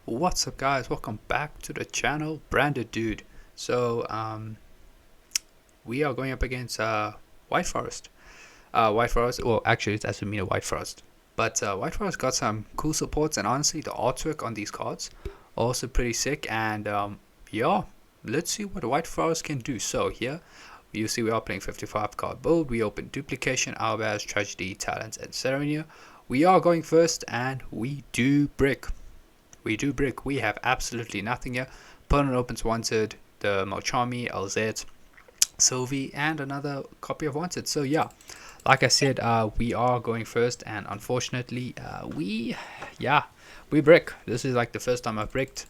What's up, guys? Welcome back to the channel. Branded Dude. So we are going up against White Forest. White Forest, well, actually it doesn't mean a White Forest, but White Forest got some cool supports, and honestly the artwork on these cards also pretty sick. And yeah, let's see what White Forest can do. So here you see we are playing 55 card build. We open Duplication, Albaz, Tragedy, Talents, and Serenia. We are going first, and we do brick. We have absolutely nothing here. Opponent opens Wanted, the Mochami, LZ, Sylvie, and another copy of Wanted. So yeah, like I said, we are going first, and unfortunately, we brick. This is like the first time I've bricked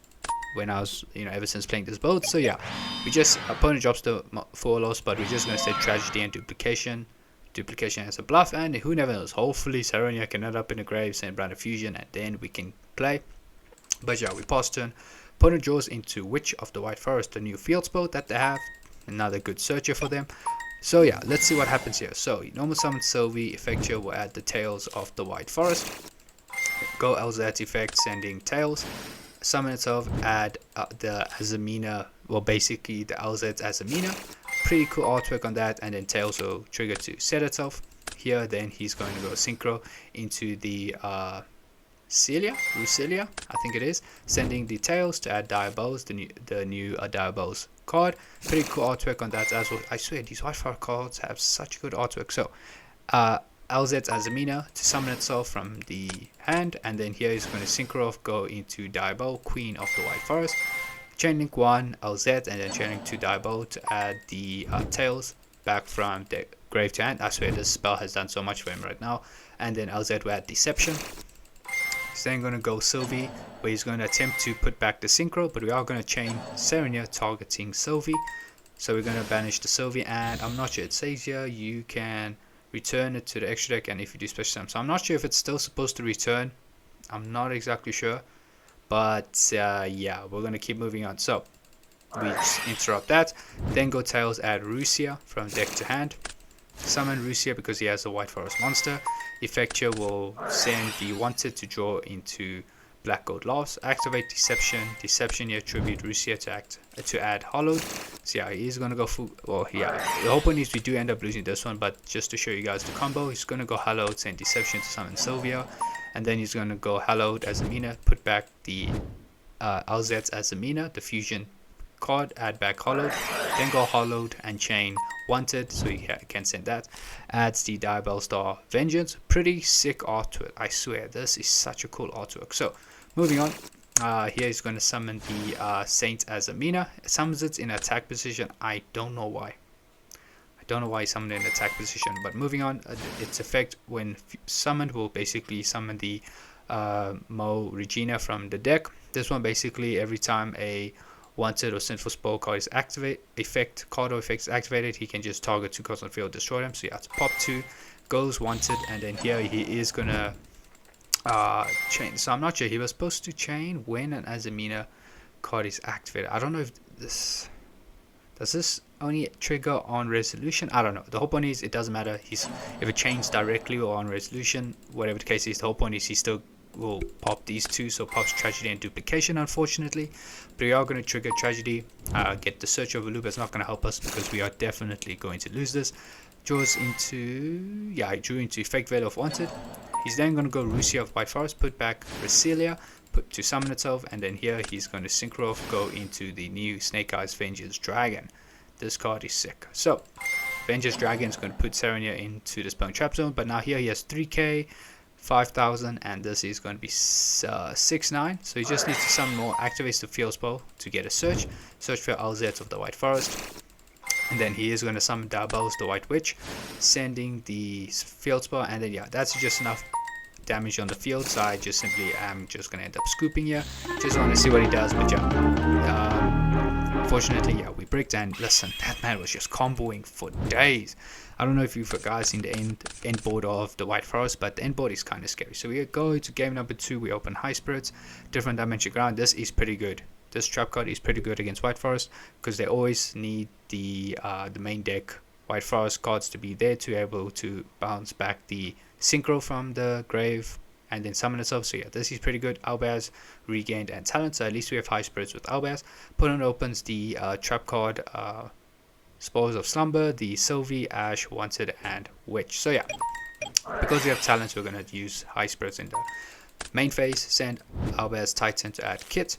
when I was, ever since playing this build. So yeah, we just, opponent drops the 4 loss, but we're just going to say Tragedy and Duplication. Duplication as a bluff, and who never knows, hopefully Serenia can end up in the grave, send Brand of Fusion, and then we can play. But yeah, we pass turn. Opponent draws into Witch of the White Forest, a new field spell that they have. Another good searcher for them. So yeah, let's see what happens here. So normal summon Sylvie, Effectual will add the Tails of the White Forest. Go LZ effect, sending Tails. Summon itself, add the Azamina, well basically the LZ Azamina. Pretty cool artwork on that, and then Tails will trigger to set itself. Here then he's going to go Synchro into the Rusilia, I think it is, sending the Tails to add Diabols, the new Diabols card. Pretty cool artwork on that as well. I swear these White Fire cards have such good artwork. So LZ Azamina to summon itself from the hand, and then here is going to Synchro off, go into Diabol, Queen of the White Forest. Chainlink 1 LZ, and then Chainlink 2 Diabol to add the Tails back from the grave to hand. I swear this spell has done so much for him right now. And then LZ will add Deception. He's then going to go Sylvie, where he's going to attempt to put back the Synchro, but we are going to chain Serenia targeting Sylvie. So we're going to banish the Sylvie, and I'm not sure, it says here you can return it to the extra deck, and if you do special summon. So I'm not sure if it's still supposed to return. I'm not exactly sure. But yeah, we're going to keep moving on. So we just interrupt that. Then go Tails, add Rusia from deck to hand. Summon Rusia because he has a White Forest monster. Effectual will send the Wanted to draw into Black Gold Loss. Activate Deception. Deception here, tribute Rusia to add Hollowed. So yeah, he's gonna go full. Well, yeah, the whole point is we do end up losing this one, but just to show you guys the combo, he's gonna go Hallowed, send Deception to summon Sylvia, and then he's gonna go Hallowed as Amina, put back the LZ as Amina, the fusion card, add back Hollowed, then go Hollowed and chain Wanted, so you can send that. Adds the Diabell Star Vengeance. Pretty sick artwork, I swear. This is such a cool artwork. So moving on, here he's going to summon the Saint as Amina. Summons it in attack position. I don't know why. I don't know why he summoned it in attack position. But moving on, its effect when summoned will basically summon the Mo Regina from the deck. This one basically every time a Wanted or Sinful Spell card is card or effect is activated, he can just target 2 cards on the field, destroy them. So yeah, it's pop 2, goes Wanted, and then here he is gonna chain. So I'm not sure, he was supposed to chain when an Azamina card is activated. I don't know if does this only trigger on resolution. I don't know. The whole point is it doesn't matter. If it chains directly or on resolution, whatever the case is, the whole point is he still will pop these two. So pops Tragedy and Duplication, unfortunately, but we are going to trigger Tragedy, get the Search Over Loop. It's not going to help us because we are definitely going to lose this. Draws into, yeah, I drew into Effect Veil of Wanted. He's then going to go Rusia of White Forest, put back Resilia, put to summon itself, and then here he's going to Synchro off, go into the new Snake Eyes Vengeance Dragon. This card is sick. So Vengeance Dragon is going to put Serenia into the Spell Trap Zone, but now here he has 3k, 5,000, and this is going to be 6-9. So he just needs to summon more, activates the field spell to get a search for LZ of the White Forest, and then he is going to summon Diabolos, the White Witch, sending the field spell, and then yeah, that's just enough damage on the field. So I just simply am just going to end up scooping here. Just want to see what he does, but yeah, unfortunately, yeah, we bricked, and listen, that man was just comboing for days. I don't know if you've guys seen the end board of the White Forest, but the end board is kind of scary. So we go to game number 2. We open High Spirits, different dimension ground. This is pretty good. This trap card is pretty good against White Forest because they always need the main deck White Forest cards to be there to be able to bounce back the Synchro from the grave and then summon itself. So yeah, this is pretty good. Albaz regained and talent, so at least we have high spirits with Albaz. Opponent opens the trap card, Spores of Slumber, the Sylvie, Ash, Wanted, and Witch. So yeah, because we have talents, we're going to use high spirits in the main phase. Send Albaz Titan to add Kit.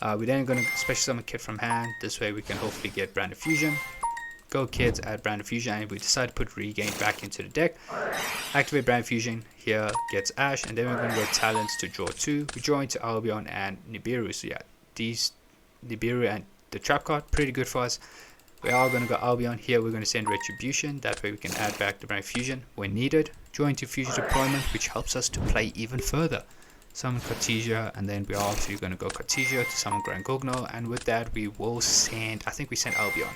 We're then going to special summon Kit from hand. This way we can hopefully get Brand of Fusion. Go Kit, add Brand of Fusion, and we decide to put Regain back into the deck. Activate Brand of Fusion, here gets Ash, and then we're going to go Talents to draw 2. We draw into Albion and Nibiru. So yeah, these Nibiru and the trap card, pretty good for us. We are going to go Albion. Here we're going to send Retribution, that way we can add back the Brand of Fusion when needed. Draw into Fusion Deployment, which helps us to play even further. Summon Cartesia, and then we are obviously going to go Cartesia to summon Grand Gogno, and with that we will send, I think we sent Albion.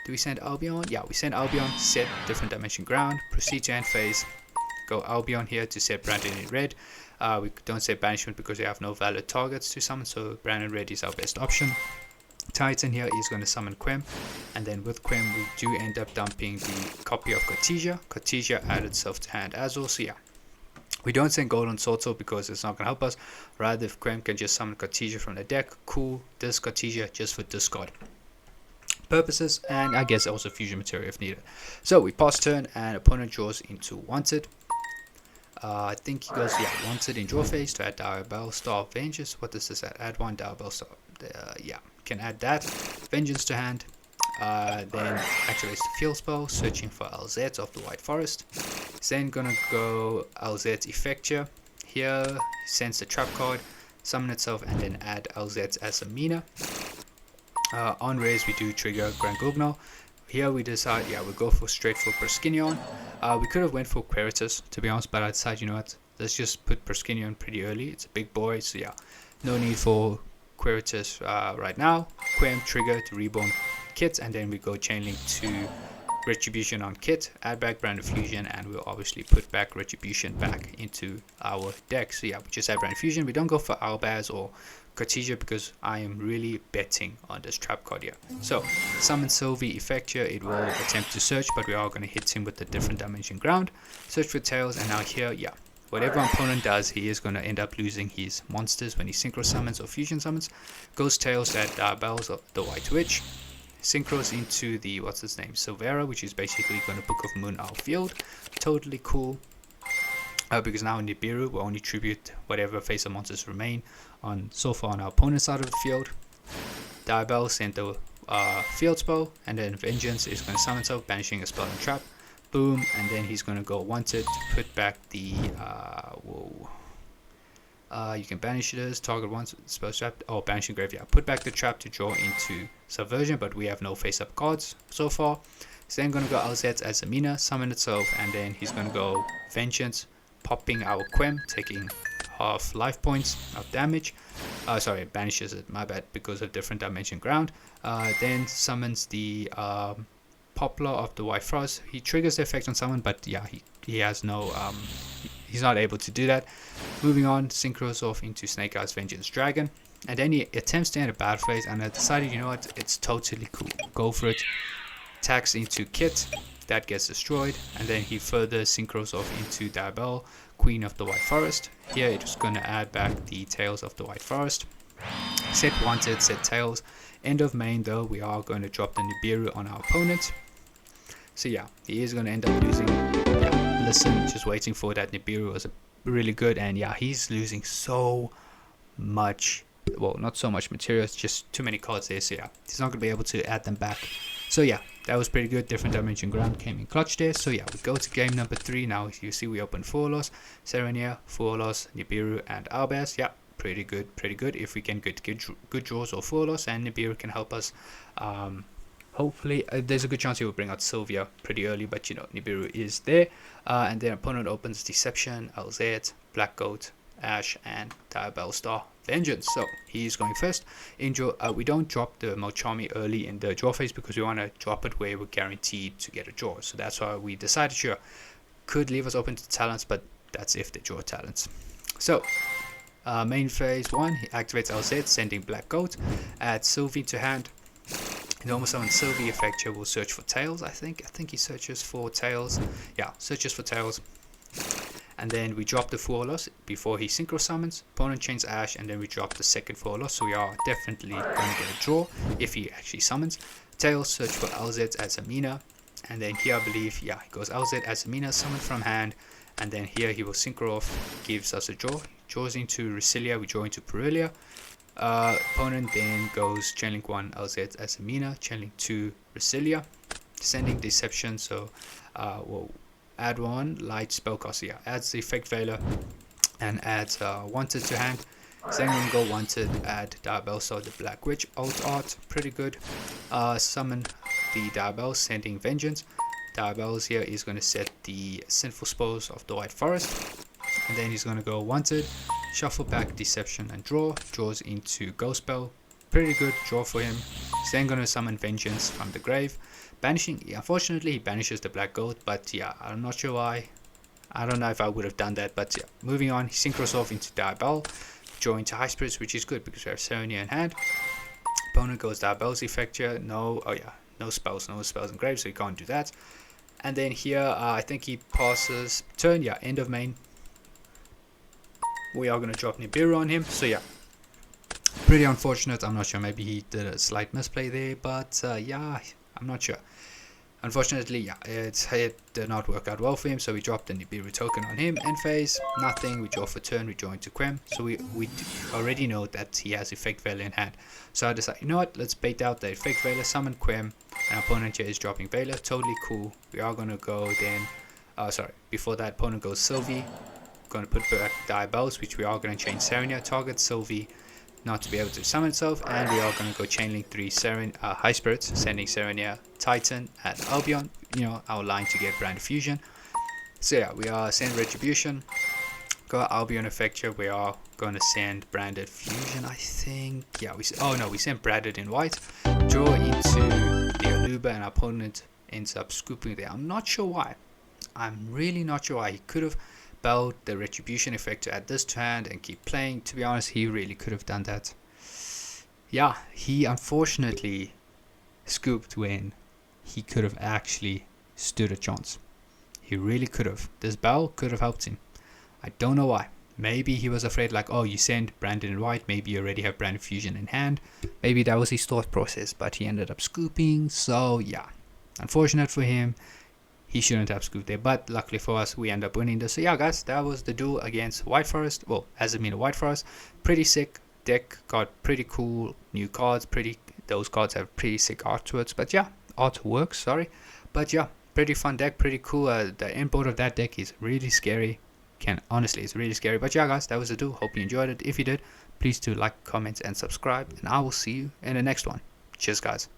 Do we send Albion? Yeah, we send Albion, set different dimension ground, proceed to end phase, go Albion here to set Brandon in red. We don't say Banishment because we have no valid targets to summon, so Brandon red is our best option. Titan here is going to summon Quem, and then with Quem we do end up dumping the copy of Cartesia. Cartesia added itself to hand as well, so yeah. We don't send Golden Sword because it's not going to help us. Rather, if Quem can just summon Cartesia from the deck, cool, this Cartesia just for discard purposes, and I guess also fusion material if needed. So we pass turn and opponent draws into Wanted. I think he goes, yeah, Wanted in draw phase to add Diabell Star Vengeance. What does this add? Add 1 Diabell Star. Yeah, can add that. Vengeance to hand. Then activates the field spell, searching for LZ of the White Forest. He's then gonna go LZ Effecture. Here, he sends the trap card, summon itself, and then add LZ as a Mina. On raise, we do trigger Grand Gogno. Here we decide, yeah, we go for straight for Perskinion. We could have went for Queritus, to be honest, but I decided, you know what, let's just put Perskinion pretty early. It's a big boy, so yeah, no need for Queritus right now. Quem trigger to reborn Kit, and then we go chain link to Retribution on Kit, add back Brand of Fusion, and we'll obviously put back Retribution back into our deck. So yeah, we just add Brand of Fusion. We don't go for Albaz or Cartesia because I am really betting on this trap card here. So summon Sylvie Effecture, it will attempt to search, but we are going to hit him with a different dimension ground. Search for Tails, and now here, yeah, whatever opponent does, he is going to end up losing his monsters when he synchro summons or fusion summons. Goes Tails at Diabell's the White Witch. Synchros into the, what's his name, Silvera, which is basically going to Book of Moon our field. Totally cool. Because now in Nibiru, we'll only tribute whatever face of monsters remain on so far on our opponent's side of the field. Diabell sent the field spell, and then Vengeance is going to summon itself, banishing a spell and trap. Boom, and then he's going to go Wanted to put back the you can banish this, target once spell trap, or banishing graveyard. Put back the trap to draw into Subversion, but we have no face-up cards so far. He's then going to go LZ as Amina, summon itself, and then he's going to go Vengeance, popping our Quem, taking half life points of damage. Sorry, banishes it, my bad, because of different dimension ground. Then summons the Poplar of the White Frost. He triggers the effect on someone, but yeah, he has no he's not able to do that. Moving on, synchros off into Snake Eyes Vengeance Dragon, and then he attempts to end a battle phase, and I decided, you know what, it's totally cool, go for it. Attacks into Kit, that gets destroyed, and then he further synchros off into Diabell, Queen of the White Forest. Here it is going to add back the Tails of the White Forest. Set Wanted, set Tails. End of main though, we are going to drop the Nibiru on our opponent. So yeah, he is going to end up losing. Yeah, listen, just waiting for that. Nibiru was really good, and yeah, he's losing so much, well, not so much material, it's just too many cards there, so yeah, he's not going to be able to add them back. So yeah, that was pretty good. Different dimension ground came in clutch there. So yeah, we go to game number 3 now. You see we open Furlos, Serenia, Furlos, Nibiru, and Albaz. Yeah, pretty good. If we can get good draws or Furlos, and Nibiru can help us. Hopefully, there's a good chance he will bring out Sylvia pretty early, but you know, Nibiru is there. And then opponent opens Deception, LZ, Black Goat, Ash, and Diabell Star Vengeance. So he's going first. In draw, we don't drop the Mochami early in the draw phase because we want to drop it where we're guaranteed to get a draw. So that's why we decided, sure, could leave us open to talents, but that's if they draw talents. So main phase 1, he activates LZ, sending Black Goat, adds Sylvie to hand. Normal summon Sylvie Effecture will search for Tails. I think he searches for Tails. Yeah, searches for Tails. And then we drop the Fuolos before he synchro summons. Opponent chains Ash, and then we drop the second Fuolos. So we are definitely going to get a draw if he actually summons. Tails, search for LZ as Amina. And then here I believe, yeah, he goes LZ as Amina, summon from hand. And then here he will synchro off, gives us a draw. Draws into Rusilia, we draw into Perelia. Opponent then goes Chainlink 1 LZ as Amina, Chainlink 2 Rusilia. Sending Deception, so we'll add one light spellcaster, yeah, adds the effect Veiler and adds Wanted to hand. Then we go Wanted, add Diabel, so the Black Witch alt art, pretty good. Summon the Diabel, sending Vengeance. Diabel's here is going to set the Sinful Spells of the White Forest, and then he's going to go Wanted, shuffle back Deception and draws into Ghost Spell, pretty good draw for him. He's then going to summon Vengeance from the grave, banishing, unfortunately he banishes the black gold, but yeah, I'm not sure why. I don't know if I would have done that, but yeah, moving on, he synchros off into Diabel, draw into High Spirits, which is good because we have Serenity in hand. Opponent goes Diabel's effect here, no spells in grave, so he can't do that. And then here, I think he passes turn, yeah, end of main. We are going to drop Nibiru on him, so yeah, pretty unfortunate. I'm not sure, maybe he did a slight misplay there, but yeah, I'm not sure. Unfortunately, yeah, it did not work out well for him, so we dropped the Nibiru token on him. End phase, nothing, we draw for turn, we draw into Quem, so we already know that he has Effect Veiler in hand. So I decided, you know what, let's bait out the Effect Veiler, summon Quem, and opponent here is dropping Veiler, totally cool. We are going to go then, before that opponent goes Sylvie, going to put back Diabels, which we are going to change Serenia, target Sylvie, not to be able to summon itself, and we are going to go Chainlink 3 High Spirits, sending Serenia, Titan, and Albion, you know, our line to get Brand Fusion. So yeah, we are sending Retribution, got Albion effect here, we are going to send Branded Fusion, I think, yeah, we sent Branded in white, draw into the Aluba, and our opponent ends up scooping there. I'm not sure why, I'm really not sure why. He could have belled the Retribution effect to add this to hand and keep playing. To be honest, he really could have done that. Yeah, he unfortunately scooped when he could have actually stood a chance. He really could have. This bell could have helped him. I don't know why. Maybe he was afraid, like, oh, you send Brandon in white, maybe you already have Brand Fusion in hand. Maybe that was his thought process, but he ended up scooping. So yeah, unfortunate for him. He shouldn't have scooped there, but luckily for us, we end up winning this. So yeah, guys, that was the duel against White Forest. Well, as Amina White Forest, pretty sick deck. Got pretty cool new cards. Those cards have pretty sick artworks. But yeah, artworks. Sorry, but yeah, pretty fun deck. Pretty cool. The import of that deck is really scary. Honestly, it's really scary. But yeah, guys, that was the duel. Hope you enjoyed it. If you did, please do like, comment, and subscribe. And I will see you in the next one. Cheers, guys.